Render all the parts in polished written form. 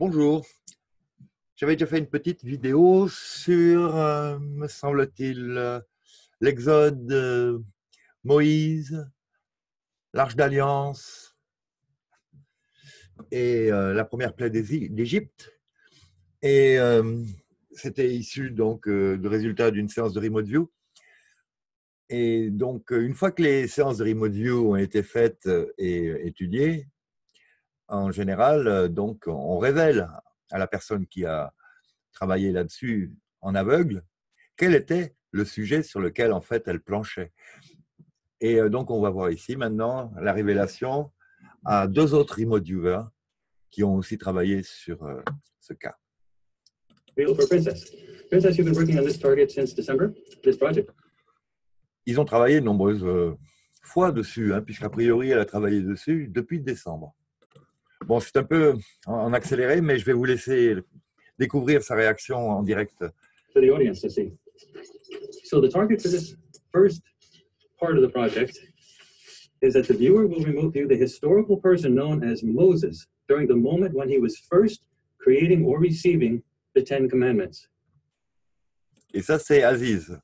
Bonjour, j'avais déjà fait une petite vidéo sur, me semble-t-il, l'Exode, Moïse, l'Arche d'Alliance et la première plaie d'Égypte. Et c'était issu donc de résultats d'une séance de remote view. Et donc, une fois que les séances de remote view ont été faites et étudiées, en général, donc, on révèle à la personne qui a travaillé là-dessus en aveugle quel était le sujet sur lequel, en fait, elle planchait. Et donc, on va voir ici, maintenant, la révélation à deux autres remote viewers qui ont aussi travaillé sur ce cas. For Princess. Princess, you've been working on this target since December, this project. Ils ont travaillé de nombreuses fois dessus, puisqu'a priori, elle a travaillé dessus depuis décembre. Bon, c'est un peu en accéléré, mais je vais vous laisser découvrir sa réaction en direct. For the audience to see. So the target for this first part of the project is that the viewer will remote view the historical person known as Moses during the moment when he was first creating or receiving the Ten Commandments. Et ça, c'est Aziz,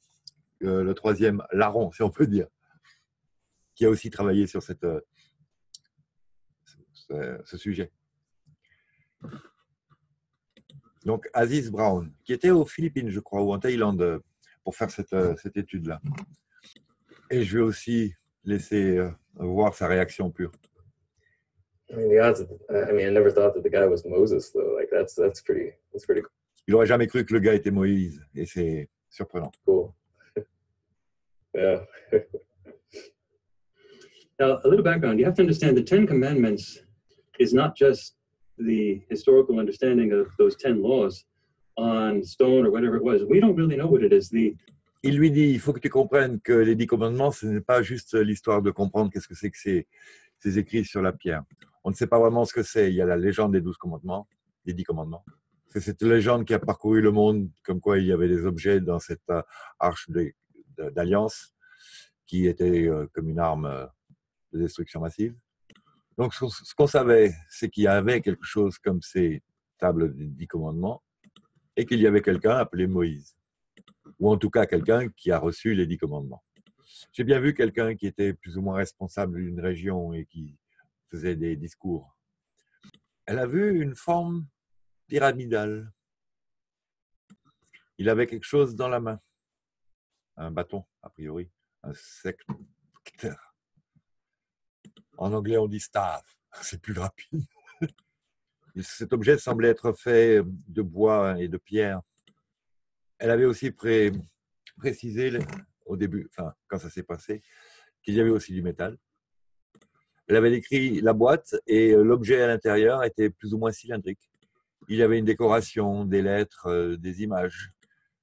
le troisième larron, si on peut dire, qui a aussi travaillé sur ce sujet. Donc, Aziz Brown, qui était aux Philippines, je crois, ou en Thaïlande, pour faire cette étude-là. Et je vais aussi laisser voir sa réaction pure. I mean, the odds. I never thought that the guy was Moses, though. Like that's pretty cool. Il n'aurait jamais cru que le gars était Moïse, et c'est surprenant. Cool. Yeah. Now, a little background. You have to understand the Ten Commandments is not just the historical understanding of those 10 laws on stone or whatever it was. We don't really know what it is. Il lui dit, il faut que tu comprennes que les 10 commandements, ce n'est pas juste l'histoire de comprendre qu'est-ce que c'est que ces écrits sur la pierre. On ne sait pas vraiment ce que c'est. Il y a la légende des 12 commandements, des 10 commandements. C'est cette légende qui a parcouru le monde, comme quoi il y avait des objets dans cette arche d'alliance qui était comme une arme de destruction massive. Donc, ce qu'on savait, c'est qu'il y avait quelque chose comme ces tables des 10 commandements et qu'il y avait quelqu'un appelé Moïse, ou en tout cas quelqu'un qui a reçu les 10 commandements. J'ai bien vu quelqu'un qui était plus ou moins responsable d'une région et qui faisait des discours. Elle a vu une forme pyramidale. Il avait quelque chose dans la main, un bâton, a priori, un sceptre. En anglais, on dit staff, c'est plus rapide. Cet objet semblait être fait de bois et de pierre. Elle avait aussi précisé au début, enfin, quand ça s'est passé, qu'il y avait aussi du métal. Elle avait décrit la boîte et l'objet à l'intérieur était plus ou moins cylindrique. Il y avait une décoration, des lettres, des images.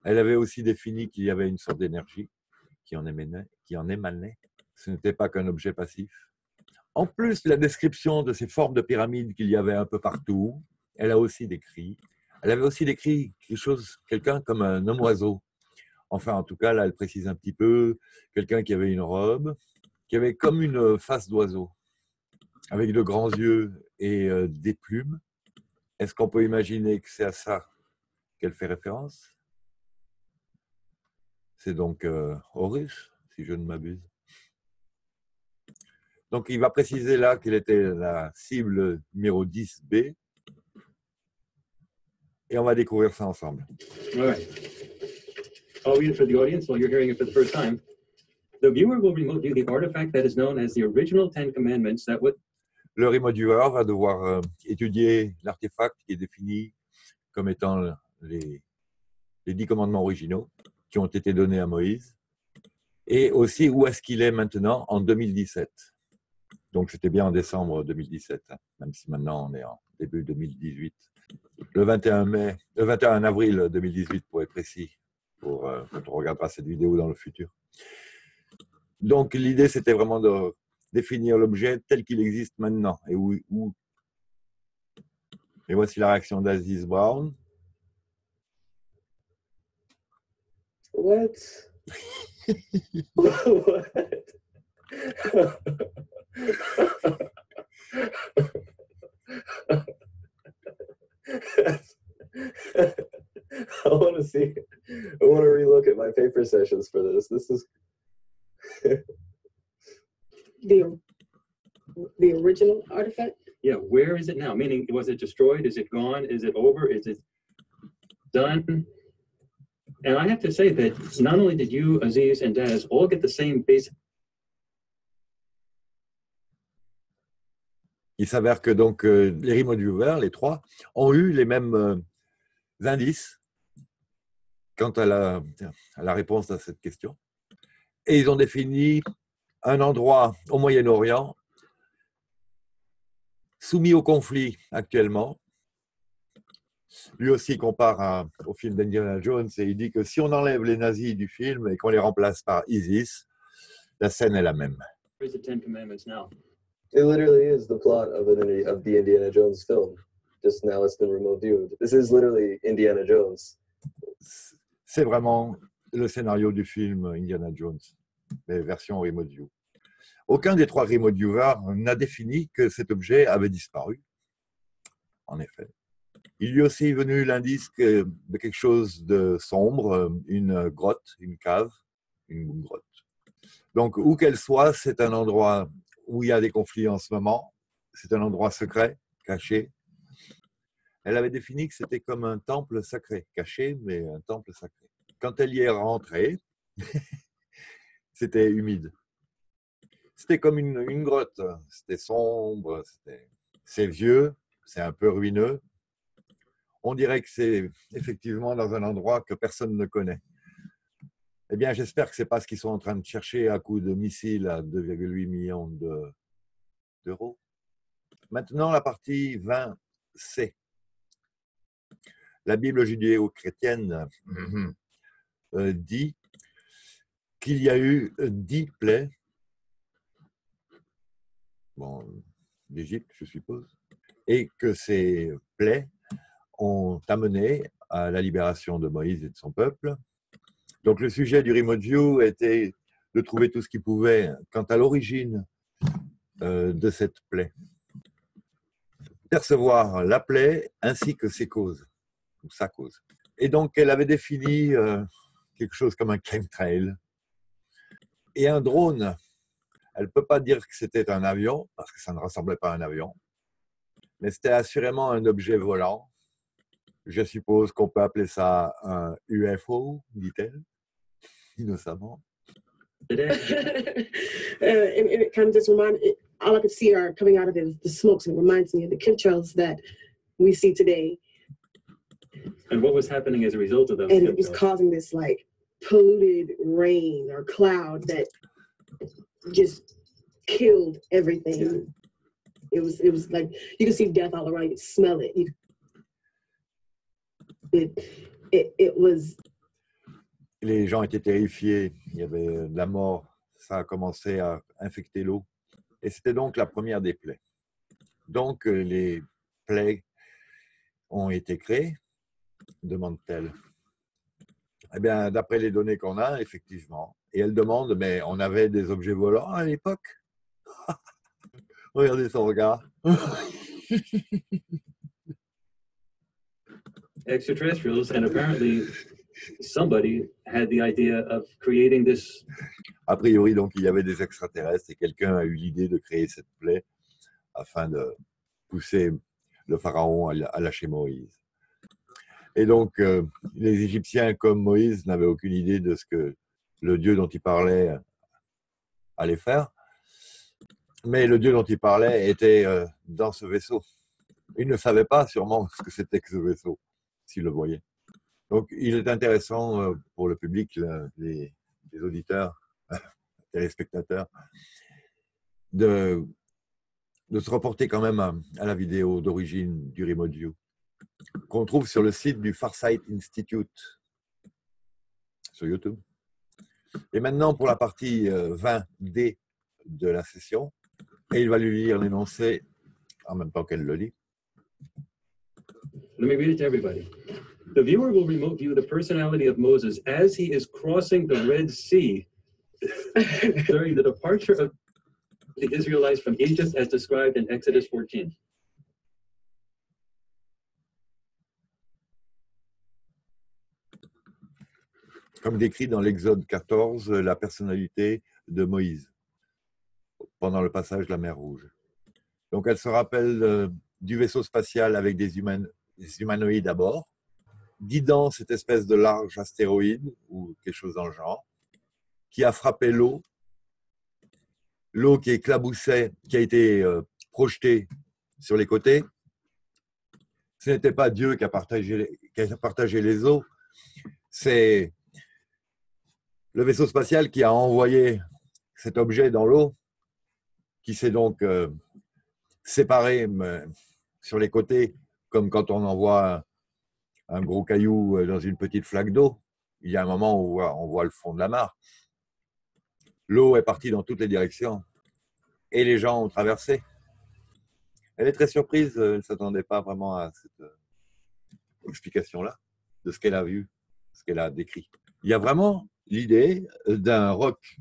Elle avait aussi défini qu'il y avait une sorte d'énergie qui en émanait. Ce n'était pas qu'un objet passif. En plus, la description de ces formes de pyramides qu'il y avait un peu partout, elle a aussi décrit. Elle avait aussi décrit quelqu'un comme un homme-oiseau. Enfin, en tout cas, là, elle précise un petit peu, quelqu'un qui avait une robe, qui avait comme une face d'oiseau, avec de grands yeux et des plumes. Est-ce qu'on peut imaginer que c'est à ça qu'elle fait référence? C'est donc Horus, si je ne m'abuse. Donc, il va préciser là qu'elle était la cible numéro 10B. Et on va découvrir ça ensemble. All right. I'll read it for the audience while you're hearing it for the first time. The viewer will remote view the artifact that is known as the original Ten Commandments that would... Le remote viewer va devoir étudier l'artefact qui est défini comme étant les 10 commandements originaux qui ont été donnés à Moïse, et aussi où est-ce qu'il est maintenant en 2017. Donc c'était bien en décembre 2017, même si maintenant on est en début 2018. Le 21 avril 2018 pour être précis, quand on regardera cette vidéo dans le futur. Donc l'idée c'était vraiment de définir l'objet tel qu'il existe maintenant et où. Et voici la réaction d'Aziz Brown. What? What? I want to see. I want to relook at my paper sessions for this. This is the original artifact. Yeah, where is it now? Meaning, was it destroyed? Is it gone? Is it over? Is it done? And I have to say that not only did you, Aziz, and Daz all get the same basic. Il s'avère que donc les remote viewers, les trois, ont eu les mêmes indices quant à la réponse à cette question. Et ils ont défini un endroit au Moyen-Orient soumis au conflit actuellement. Lui aussi compare au film d'Indiana Jones et il dit que si on enlève les nazis du film et qu'on les remplace par ISIS, la scène est la même. Where's the Ten Commandments now? It literally is the plot of the Indiana Jones film. Just now it's been remote viewed. This is literally Indiana Jones. C'est vraiment le scénario du film Indiana Jones, mais version remote view. Aucun des trois remote viewers n'a défini que cet objet avait disparu. En effet. Il lui est aussi venu l'indice de quelque chose de sombre, une grotte, une cave, une grotte. Donc, où qu'elle soit, c'est un endroit où il y a des conflits en ce moment. C'est un endroit secret, caché. Elle avait défini que c'était comme un temple sacré, caché, mais un temple sacré. Quand elle y est rentrée, c'était humide. C'était comme une grotte. C'était sombre, c'est vieux, c'est un peu ruineux. On dirait que c'est effectivement dans un endroit que personne ne connaît. Eh bien, j'espère que ce n'est pas ce qu'ils sont en train de chercher à coups de missiles à 2,8 millions d'euros. Maintenant, la partie 20C. La Bible judéo-chrétienne dit qu'il y a eu 10 plaies, d'Égypte, je suppose, et que ces plaies ont amené à la libération de Moïse et de son peuple. Donc le sujet du remote view était de trouver tout ce qu'il pouvait quant à l'origine de cette plaie. Percevoir la plaie ainsi que ses causes, ou sa cause. Et donc elle avait défini quelque chose comme un chemtrail. Et un drone, elle ne peut pas dire que c'était un avion, parce que ça ne ressemblait pas à un avion, mais c'était assurément un objet volant. Je suppose qu'on peut appeler ça un UFO, dit-elle, innocemment. And it kind of just all I could see are coming out of it is the smokes, and it reminds me of the chemtrails that we see today. And what was happening as a result of those? And it was causing this like polluted rain or cloud that just killed everything. It was like you could see death all around. You could smell it. It was. Les gens étaient terrifiés. Il y avait de la mort. Ça a commencé à infecter l'eau. Et c'était donc la première des plaies. Donc les plaies ont été créées, demande-t-elle. Eh bien, d'après les données qu'on a, effectivement. Et elle demande, mais on avait des objets volants à l'époque? Regardez son regard. Extraterrestrials, and apparently somebody had the idea of creating this. A priori, donc, il y avait des extraterrestres et quelqu'un a eu l'idée de créer cette plaie afin de pousser le pharaon à lâcher Moïse. Et donc, les Égyptiens, comme Moïse, n'avaient aucune idée de ce que le Dieu dont il parlait allait faire. Mais le Dieu dont il parlait était dans ce vaisseau. Il ne savait pas sûrement ce que c'était que ce vaisseau, s'il le voyait. Donc, il est intéressant pour le public, les auditeurs, téléspectateurs, de se reporter quand même à la vidéo d'origine du Remote View, qu'on trouve sur le site du Farsight Institute, sur YouTube. Et maintenant, pour la partie 20D de la session, et il va lui lire l'énoncé en même temps qu'elle le lit. Let me read it to everybody. The viewer will remote view the personality of Moses as he is crossing the Red Sea during the departure of the Israelites from Egypt as described in Exodus 14. comme décrit dans l'Exode 14, la personnalité de Moïse pendant le passage de la mer Rouge. Donc elle se rappelle du vaisseau spatial avec des humanoïdes à bord, guidant cette espèce de large astéroïde ou quelque chose dans le genre, qui a frappé l'eau qui éclaboussait, qui a été projetée sur les côtés. Ce n'était pas Dieu qui a partagé les eaux, c'est le vaisseau spatial qui a envoyé cet objet dans l'eau, qui s'est donc séparé sur les côtés, comme quand on envoie un gros caillou dans une petite flaque d'eau. Il y a un moment où on voit le fond de la mare. L'eau est partie dans toutes les directions et les gens ont traversé. Elle est très surprise, elle ne s'attendait pas vraiment à cette explication-là, de ce qu'elle a vu, ce qu'elle a décrit. Il y a vraiment l'idée d'un roc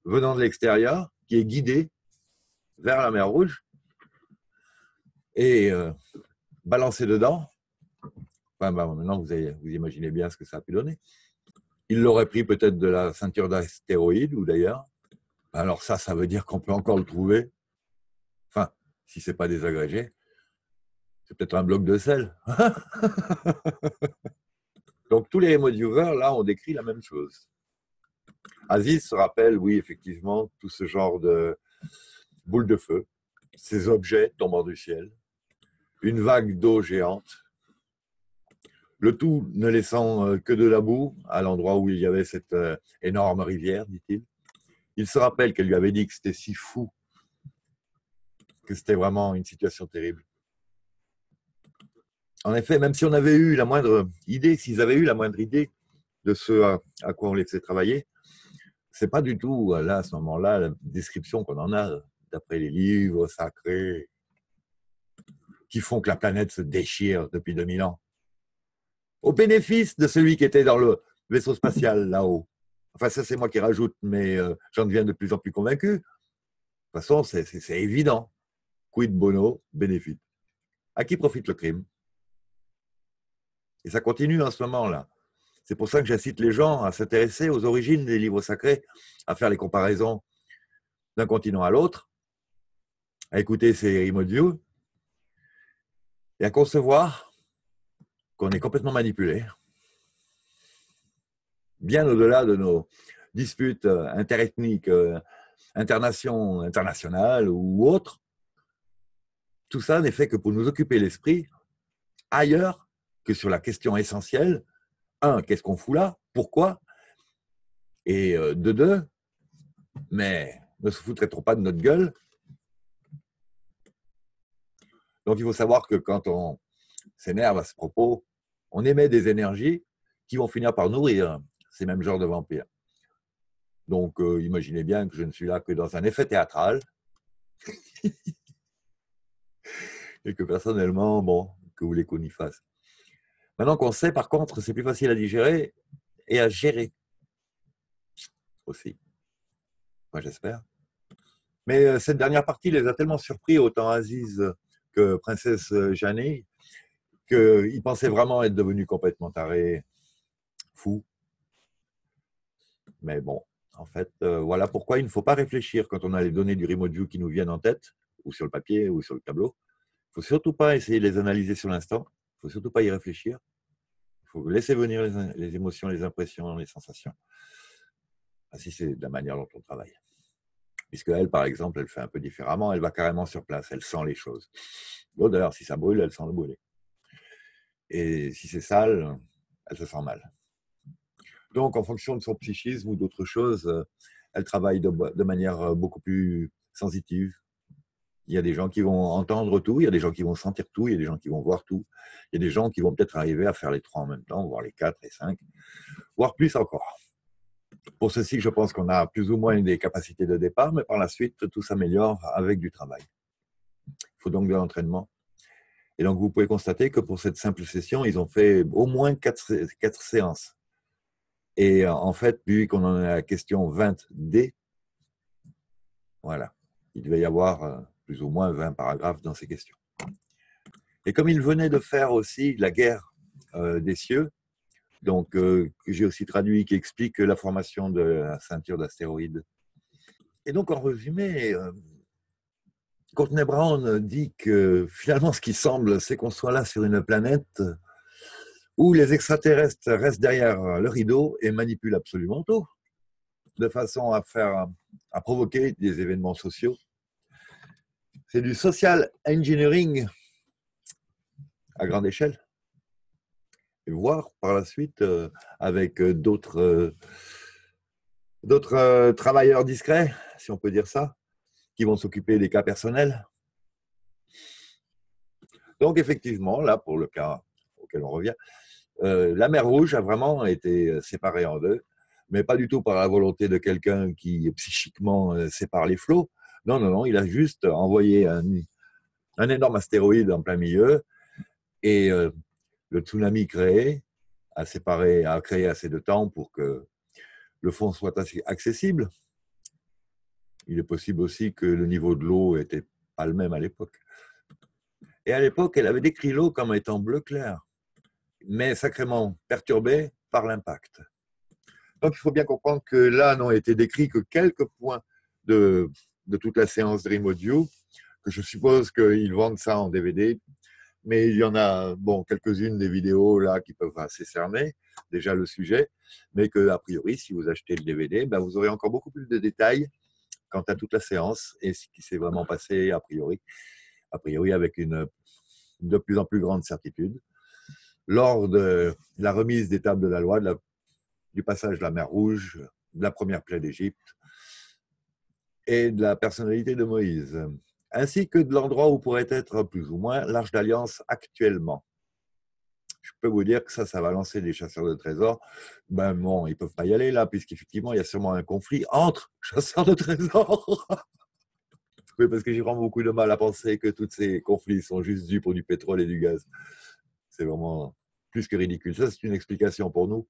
venant de l'extérieur qui est guidé vers la mer Rouge et balancé dedans. Enfin, maintenant, vous imaginez bien ce que ça a pu donner. Il l'aurait pris peut-être de la ceinture d'astéroïdes ou d'ailleurs. Alors ça veut dire qu'on peut encore le trouver. Enfin, si ce n'est pas désagrégé, c'est peut-être un bloc de sel. Donc tous les remote viewers, là, ont décrit la même chose. Aziz se rappelle, oui, effectivement, tout ce genre de boules de feu, ces objets tombant du ciel, une vague d'eau géante, le tout ne laissant que de la boue à l'endroit où il y avait cette énorme rivière, dit-il. Il se rappelle qu'elle lui avait dit que c'était si fou, que c'était vraiment une situation terrible. En effet, même si on avait eu la moindre idée, s'ils avaient eu la moindre idée de ce à quoi on les faisait travailler, ce n'est pas du tout, là, à ce moment-là, la description qu'on en a, d'après les livres sacrés, qui font que la planète se déchire depuis 2000 ans. Au bénéfice de celui qui était dans le vaisseau spatial là-haut. Enfin, ça, c'est moi qui rajoute, mais j'en deviens de plus en plus convaincu. De toute façon, c'est évident. Quid bono, bénéfice. À qui profite le crime? Et ça continue en ce moment-là. C'est pour ça que j'incite les gens à s'intéresser aux origines des livres sacrés, à faire les comparaisons d'un continent à l'autre, à écouter ces remote view et à concevoir qu'on est complètement manipulé, bien au-delà de nos disputes interethniques, internationales ou autres. Tout ça n'est fait que pour nous occuper l'esprit ailleurs que sur la question essentielle. Un, qu'est-ce qu'on fout là? Pourquoi? Et de deux, mais ne se foutrait-on pas de notre gueule? Donc il faut savoir que quand on s'énerve à ce propos, on émet des énergies qui vont finir par nourrir ces mêmes genres de vampires. Donc imaginez bien que je ne suis là que dans un effet théâtral et que personnellement, bon, que vous voulez qu'on y fasse. Maintenant qu'on sait, par contre, c'est plus facile à digérer et à gérer aussi. Moi, j'espère. Mais cette dernière partie les a tellement surpris, autant Aziz que Princesse Jeanne, qu'ils pensaient vraiment être devenus complètement tarés, fous. Mais bon, en fait, voilà pourquoi il ne faut pas réfléchir quand on a les données du remote view qui nous viennent en tête, ou sur le papier, ou sur le tableau. Il ne faut surtout pas essayer de les analyser sur l'instant. Il ne faut surtout pas y réfléchir. Il faut laisser venir les émotions, les impressions, les sensations. Ainsi, c'est de la manière dont on travaille. Puisque elle, par exemple, elle fait un peu différemment. Elle va carrément sur place. Elle sent les choses. L'odeur, si ça brûle, elle sent le brûler. Et si c'est sale, elle se sent mal. Donc, en fonction de son psychisme ou d'autres choses, elle travaille de manière beaucoup plus sensitive. Il y a des gens qui vont entendre tout, il y a des gens qui vont sentir tout, il y a des gens qui vont voir tout. Il y a des gens qui vont peut-être arriver à faire les 3 en même temps, voire les 4 et 5, voire plus encore. Pour ceci, je pense qu'on a plus ou moins des capacités de départ, mais par la suite, tout s'améliore avec du travail. Il faut donc de l'entraînement. Et donc, vous pouvez constater que pour cette simple session, ils ont fait au moins 4 séances. Et en fait, vu qu'on en est à la question 20D, voilà, il devait y avoir plus ou moins 20 paragraphes dans ces questions. Et comme il venait de faire aussi la guerre des cieux, donc que j'ai aussi traduit, qui explique la formation de la ceinture d'astéroïdes. Et donc, en résumé, Courtney Brown dit que finalement, ce qui semble, c'est qu'on soit là sur une planète où les extraterrestres restent derrière le rideau et manipulent absolument tout, de façon à provoquer des événements sociaux. C'est du social engineering à grande échelle. Et voir par la suite avec d'autres travailleurs discrets, si on peut dire ça, qui vont s'occuper des cas personnels. Donc effectivement, là, pour le cas auquel on revient, la mer Rouge a vraiment été séparée en deux, mais pas du tout par la volonté de quelqu'un qui psychiquement sépare les flots. Non, non, non, il a juste envoyé un énorme astéroïde en plein milieu et le tsunami créé a créé assez de temps pour que le fond soit assez accessible. Il est possible aussi que le niveau de l'eau n'était pas le même à l'époque. Et à l'époque, elle avait décrit l'eau comme étant bleu clair, mais sacrément perturbée par l'impact. Donc il faut bien comprendre que là n'ont été décrits que quelques points de toute la séance Dream Audio, que je suppose qu'ils vendent ça en DVD, mais il y en a quelques-unes des vidéos là qui peuvent assez cerner déjà le sujet, mais que a priori, si vous achetez le DVD, vous aurez encore beaucoup plus de détails quant à toute la séance et ce qui s'est vraiment passé a priori avec une de plus en plus grande certitude lors de la remise des tables de la loi, du passage de la mer Rouge, de la première plaie d'Égypte et de la personnalité de Moïse, ainsi que de l'endroit où pourrait être plus ou moins l'Arche d'Alliance actuellement. Je peux vous dire que ça va lancer des chasseurs de trésors. Bon, ils ne peuvent pas y aller là, puisqu'effectivement, il y a sûrement un conflit entre chasseurs de trésors. Oui, parce que j'ai vraiment beaucoup de mal à penser que tous ces conflits sont juste dus pour du pétrole et du gaz. C'est vraiment plus que ridicule. Ça, c'est une explication pour nous.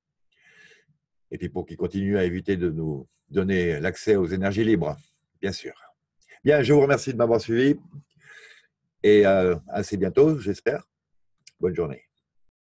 Et puis pour qu'ils continuent à éviter de nous donner l'accès aux énergies libres, bien sûr. Bien, je vous remercie de m'avoir suivi et à assez bientôt, j'espère. Bonne journée.